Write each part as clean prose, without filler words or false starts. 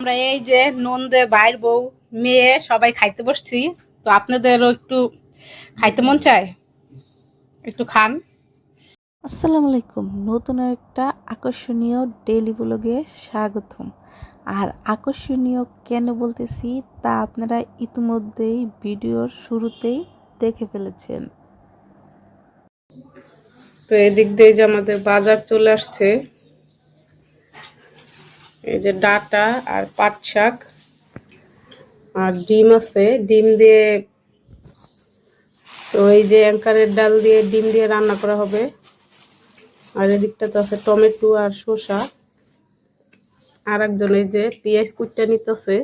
আমরা এই যে নন্দে ভাইয়ের বউ মেয়ে সবাই খাইতে বসছি। তো আপনাদেরও একটু খাইতে মন চায়, একটু খান। আসসালামু আলাইকুম। নতুন একটা আকর্ষণীয় ডেইলি ব্লগে স্বাগতম। আর আকর্ষণীয় কেন বলতেছি তা আপনারা ইতিমধ্যেই ভিডিওর শুরুতেই দেখে ফেলেছেন। তো এদিক দিয়ে যে আমাদের বাজার চলে আসছে, এই যে ডাটা আর পাট শাক আর ডিম আছে, ডিম দিয়ে, তো এই যে অ্যাঙ্কারের ডাল দিয়ে ডিম দিয়ে রান্না করা হবে। আর এদিকটা তো আছে টমেটো আর শসা। আর একজন এই যে পেঁয়াজ কুটটা নিতেছে।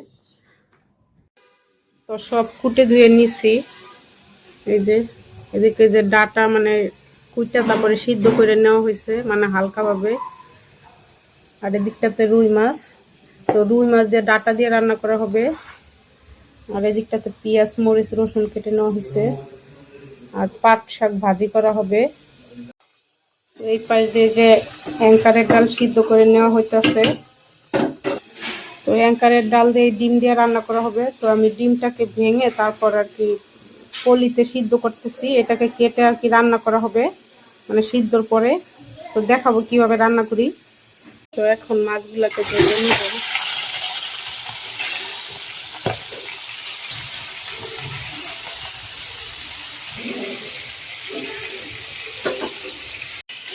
তো সব কুটে ধুয়ে নিছি। এই যে এদিকে যে ডাটা মানে কুইটা তারপরে সিদ্ধ করে নেওয়া হয়েছে, মানে হালকা ভাবে। আর এদিকটাতে রুই মাছ, তো রুই মাছ দিয়ে ডাটা দিয়ে রান্না করা হবে। আর এদিকটাতে পেঁয়াজ মরিচ রসুন কেটে নেওয়া হয়েছে। আর পাট শাক ভাজি করা হবে। এই পাশ দিয়ে যে অ্যাঙ্কারের ডাল সিদ্ধ করে নেওয়া হইতেছে। তো অ্যাঙ্কারের ডাল দিয়ে ডিম দিয়ে রান্না করা হবে। তো আমি ডিমটাকে ভেঙে তারপর আর কি পলিতে সিদ্ধ করতেছি, এটাকে কেটে আর কি রান্না করা হবে, মানে সিদ্ধর পরে। তো দেখাবো কিভাবে রান্না করি। তো এখন মাছগুলাকে ভেজে নিব।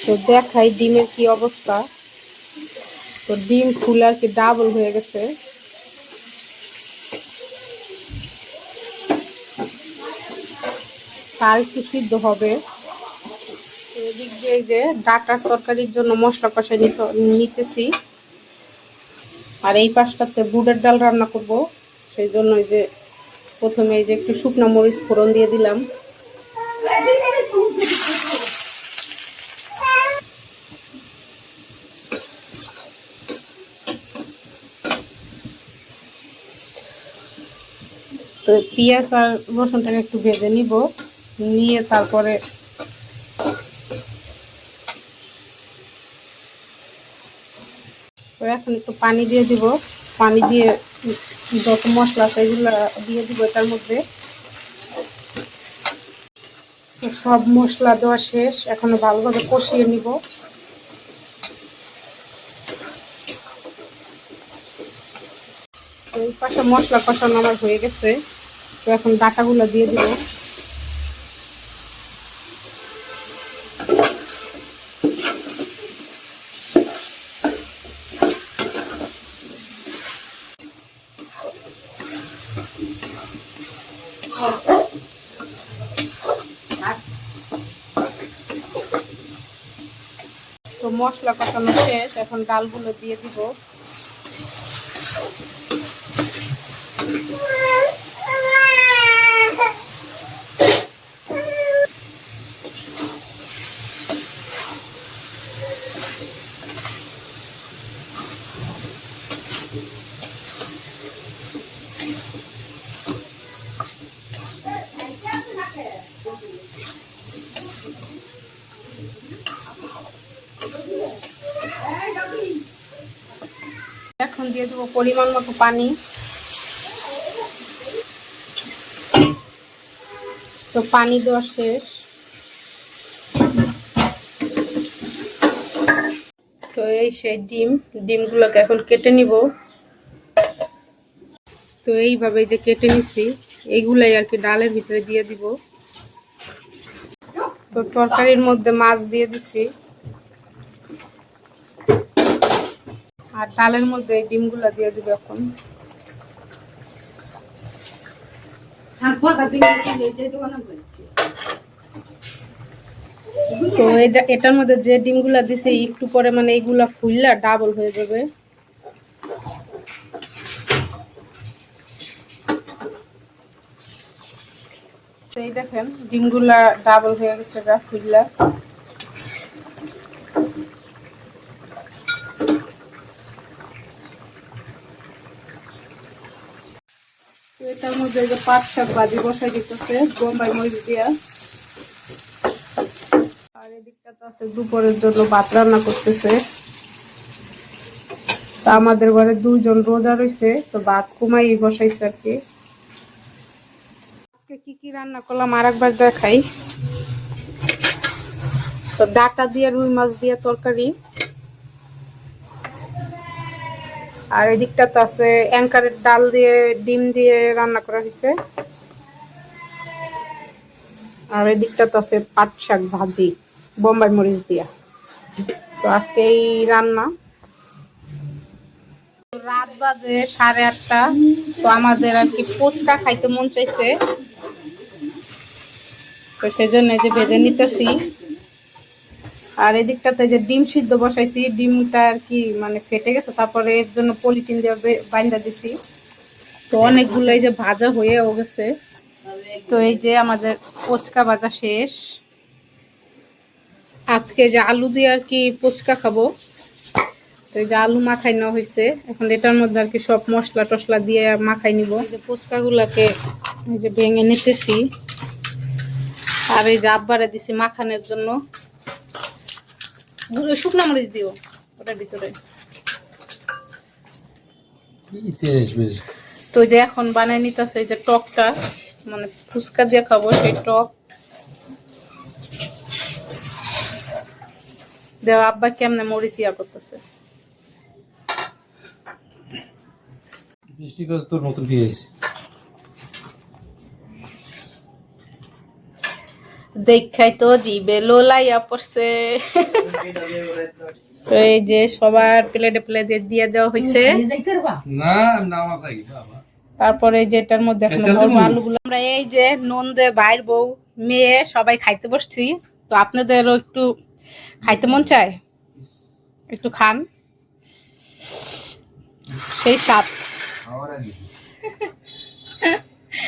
তো দেখাই ডিমের কি অবস্থা। তো ডিম ফুলে আর কি ডাবল হয়ে গেছে। আর একটু সিদ্ধ হবে। এদিক দিয়ে যে ডাটার তরকারির জন্য মশলা কষাই নিতেছি। আর এই পাশটাতে বুটের ডাল রান্না করব, সেই জন্য এই যে প্রথমে এই যে একটু শুকনো মরিচ ফোড়ন দিয়ে দিলাম। তো পেঁয়াজ আর রসুনটাকে একটু ভেজে নিব, নিয়ে তারপরে এখন একটু পানি দিয়ে দিব। পানি দিয়ে যত মশলা আছে এগুলো দিয়ে দিব এটার মধ্যে। তো সব মশলা দেওয়া শেষ, এখন ভালোভাবে কষিয়ে নিব। এই পাশে মশলা কষানো আমার হয়ে গেছে। তো এখন ডাটাগুলো দিয়ে দিব। তো মশলা কষানো শেষ, এখন ডালগুলো দিয়ে দিব। এখন দিয়ে দেবো পরিমাণ মতো পানি। তো পানি দেওয়া শেষ। তো এই সেই ডিমগুলোকে এখন কেটে নিব। তো এইভাবে যে কেটে নিছি, এইগুলাই আর কি ডালের ভিতরে দিয়ে দিব। তো তরকারির মধ্যে মাছ দিয়ে দিছি, আর ডালের মধ্যে এই ডিমগুলো দিয়ে দিব এখন। তো এটার মধ্যে যে ডিমগুলা দিছে একটু পরে মানে এইগুলা ফুললা ডাবল হয়ে যাবে। তো এই দেখেন ডিমগুলা ডাবল হয়ে গেছে গা ফুললা। এটার মধ্যে যে পাট শাক ভাজি বসাই দিতেছে বোম্বাই মরিচ দিয়া। আর এদিকটা তো আছে দুপুরের জন্য ভাত রান্না করতেছে। তো আমাদের ঘরে 2 জন রোজা রয়েছে, তো ভাত কমাই বসাইছে আর কি। আজকে কি কি রান্না করলাম আর একবার দেখাই। তো ডাটা দিয়ে রুই মাছ দিয়ে তরকারি, আর এদিকটা তো আছে অ্যাঙ্কারের ডাল দিয়ে ডিম দিয়ে রান্না করা হয়েছে, আর এদিকটা তো আছে পাট শাক ভাজি বোম্বাই মরিচ দিয়া। তো আজকে এই রান্না। রাত বাজে 8:30। তো আমাদের আর কি ফুচকা খাইতে মন চাইছে, তো সেই জন্য যে ভেজে নিতেছি। আর এদিকটাতে যে ডিম সিদ্ধ বসাইছি, ডিমটা আর কি মানে ফেটে গেছে, তারপরে এর জন্য পলিথিন দিয়ে বাইন্ধা দিছি। তো অনেকগুলো এই যে ভাজা হয়েও গেছে। তো এই যে আমাদের ফুচকা ভাজা শেষ। আজকে যে আলু দিয়ে আর কি ফুচকা খাবো, তো এই যে আলু মাখাই নেওয়া হয়েছে। এখন এটার মধ্যে আর কি সব মশলা টসলা দিয়ে মাখাই নিব। ফুচকা গুলাকে এই যে ভেঙে নিতেছি, আর এই যে আব্বারে দিছি মাখানোর জন্য। শুকনো মরিচ দিও ওটার ভিতরে। তো যে এখন বানাই নিতেছে এই যে টকটা, মানে ফুচকা দিয়ে খাবো সেই টক। দেও আব্বা কেমনে মরিচ ইয়া করতেছে। তোর নতুন পেয়েছি দেখাই তো জিবে লোলাইয়া পড়ছে। তো এই যে সবার প্লেটে প্লেটে দিয়ে দেওয়া হয়েছে। না নাম আছে বাবা। তারপরে যেটার মধ্যে এখন ভরবো আলুগুলো। আমরা এই যে নন্দে ভাইয়ের বউ মেয়ে সবাই খাইতে বসছি। তো আপনাদেরও একটু খাইতে মন চায়, একটু খান, সেই স্বাদ।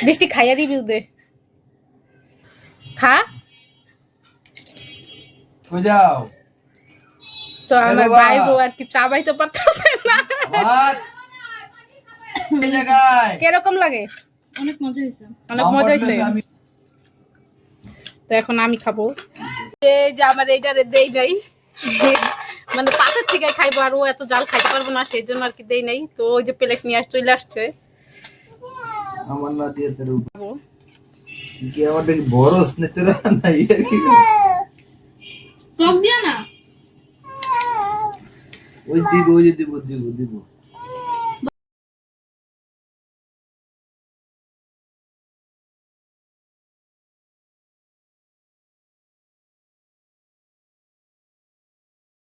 বৃষ্টি খাইয়া রিভিউ দে, খা। যাও। তো আমার ভাই বউ আর কি চাবাইতে পারতেছে না। কিরকম লাগে? অনেক মজা হয়েছে। অনেক মজা হয়েছে। তো এখন আমি খাবো। এই যে আমার এইটারে দেই নাই, মানে পাশের থেকে খাইবো, আর ও এত জাল খাইতে পারবো না, সেই জন্য আর কি দেই নাই। তো ওই যে প্লেট নিয়ে চলে আসছে। আমার না দিয়ে তোর কি আমার দেখি বড়স নে তোরা না ইয়ার কি টক দিয়া না ওই দিব দিব দিব দিব